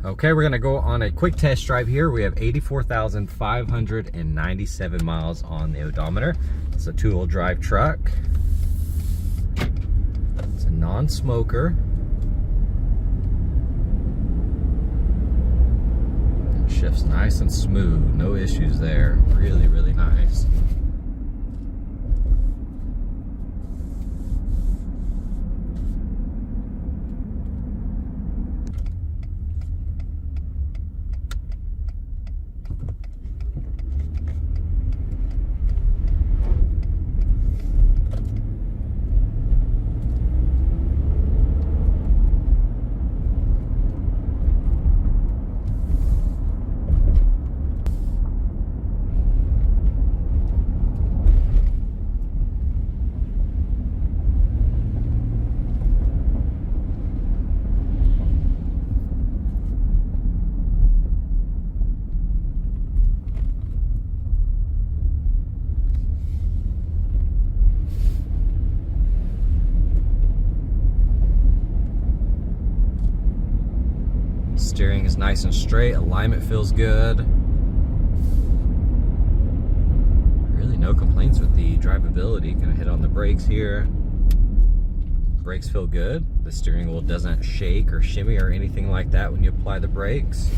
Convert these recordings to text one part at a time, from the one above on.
Okay, we're gonna go on a quick test drive here. We have 84,597 miles on the odometer. It's a two-wheel drive truck. It's a non-smoker. It shifts nice and smooth, no issues there. Really, really nice. Steering is nice and straight, alignment feels good. Really no complaints with the drivability. Gonna hit on the brakes here. Brakes feel good. The steering wheel doesn't shake or shimmy or anything like that when you apply the brakes.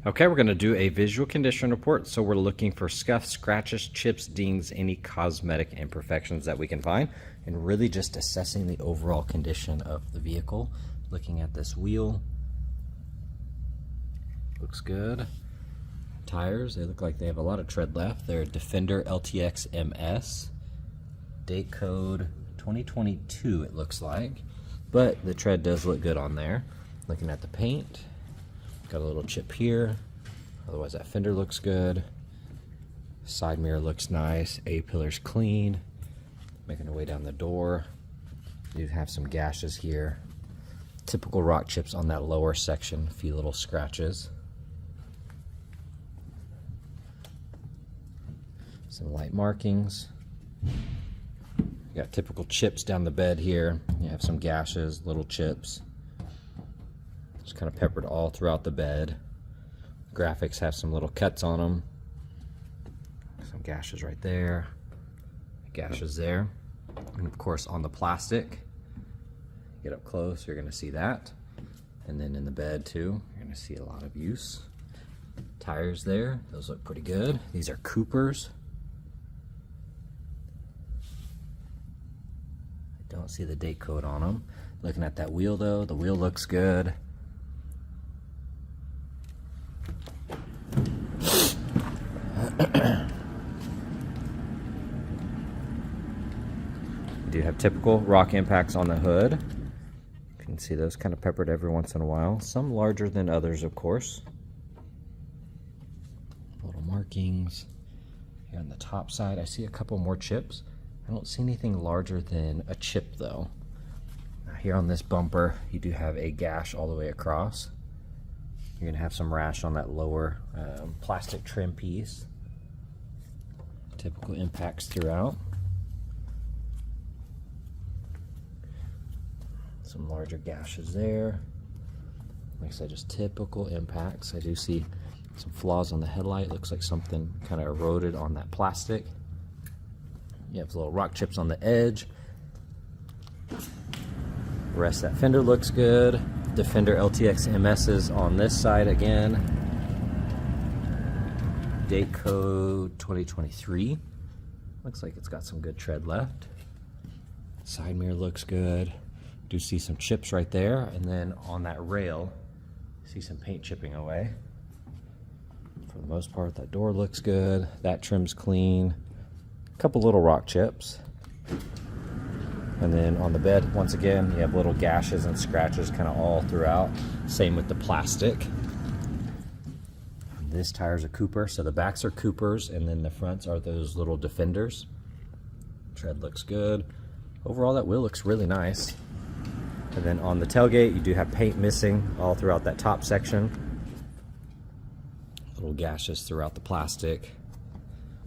Okay, we're going to do a visual condition report. So we're looking for scuffs, scratches, chips, dings, any cosmetic imperfections that we can find, and really just assessing the overall condition of the vehicle. Looking at this wheel, looks good. Tires, they look like they have a lot of tread left. They're Defender LTX MS, date code 2022 it looks like, but the tread does look good on there. Looking at the paint, got a little chip here, otherwise that fender looks good. Side mirror looks nice, A-pillar's clean. Making our way down the door, you have some gashes here. Typical rock chips on that lower section, a few little scratches. Some light markings. You got typical chips down the bed here. You have some gashes, little chips. Just kind of peppered all throughout the bed. Graphics have some little cuts on them. Some gashes right there. Gashes there. And of course on the plastic. Get up close, you're going to see that. And then in the bed too, you're going to see a lot of use. Tires there, those look pretty good. These are Coopers. I don't see the date code on them. Looking at that wheel though, the wheel looks good. We do have typical rock impacts on the hood. You can see those kind of peppered every once in a while. Some larger than others, of course. Little markings. Here on the top side, I see a couple more chips. I don't see anything larger than a chip though. Now here on this bumper, you do have a gash all the way across. You're going to have some rash on that lower plastic trim piece. Typical impacts throughout. Some larger gashes there. Like I said, just typical impacts. I do see some flaws on the headlight. Looks like something kind of eroded on that plastic. You have little rock chips on the edge. The rest of that fender looks good. Defender LTX MS's on this side again. Date code 2023. Looks like it's got some good tread left. Side mirror looks good. Do see some chips right there, and then on that rail, see some paint chipping away. For the most part, that door looks good. That trim's clean. A couple little rock chips. And then on the bed, once again, you have little gashes and scratches kind of all throughout. Same with the plastic. This tire's a Cooper, so the backs are Coopers, and then the fronts are those little Defenders. Tread looks good. overall that wheel looks really nice. And then on the tailgate, you do have paint missing all throughout that top section. Little gashes throughout the plastic.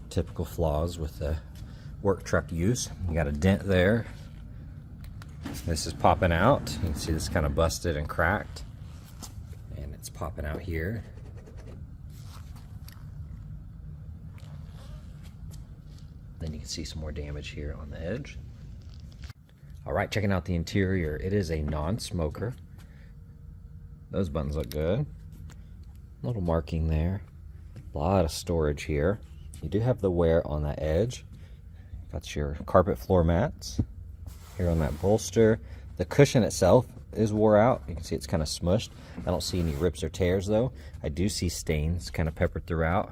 Typical flaws with the work truck use. You got a dent there. This is popping out. You can see this kind of busted and cracked. And it's popping out here. Then you can see some more damage here on the edge. Alright, checking out the interior. It is a non-smoker. Those buttons look good. Little marking there. A lot of storage here. You do have the wear on that edge. Got your carpet floor mats here on that bolster. The cushion itself is wore out. You can see it's kind of smushed. I don't see any rips or tears though. I do see stains kind of peppered throughout.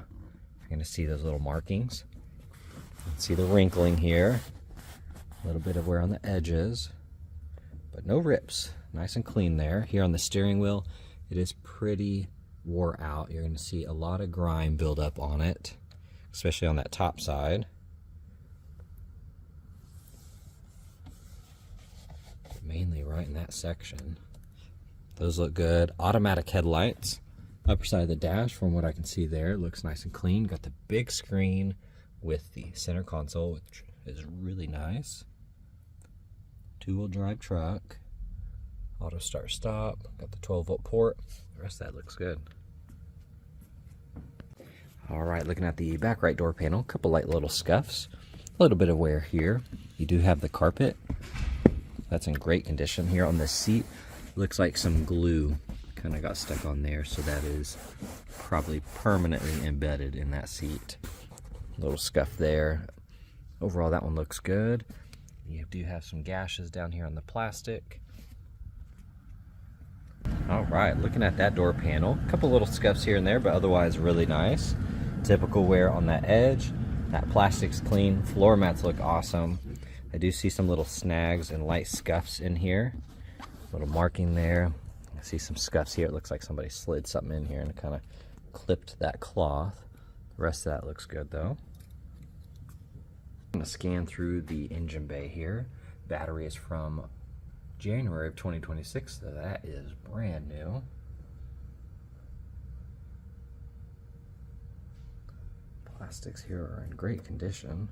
You're going to see those little markings. You can see the wrinkling here. A little bit of wear on the edges, but no rips. Nice and clean there. Here on the steering wheel, it is pretty wore out. You're going to see a lot of grime build up on it, especially on that top side. Mainly right in that section. Those look good. Automatic headlights. Upper side of the dash, from what I can see there, looks nice and clean. Got the big screen with the center console, which is really nice. Two-wheel drive truck. Auto start stop. Got the 12-volt port. The rest of that looks good. Alright, looking at the back right door panel, a couple light little scuffs. A little bit of wear here. You do have the carpet. That's in great condition. Here on the seat, looks like some glue kind of got stuck on there, so that is probably permanently embedded in that seat. Little scuff there. Overall, that one looks good. You do have some gashes down here on the plastic. Alright, looking at that door panel, a couple little scuffs here and there, but otherwise really nice. Typical wear on that edge. That plastic's clean. Floor mats look awesome. I do see some little snags and light scuffs in here. Little marking there. I see some scuffs here. It looks like somebody slid something in here and kind of clipped that cloth. The rest of that looks good though. I'm going to scan through the engine bay here. Battery is from January of 2026, so that is brand new. Plastics here are in great condition.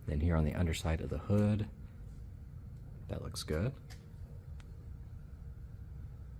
Then here on the underside of the hood, that looks good.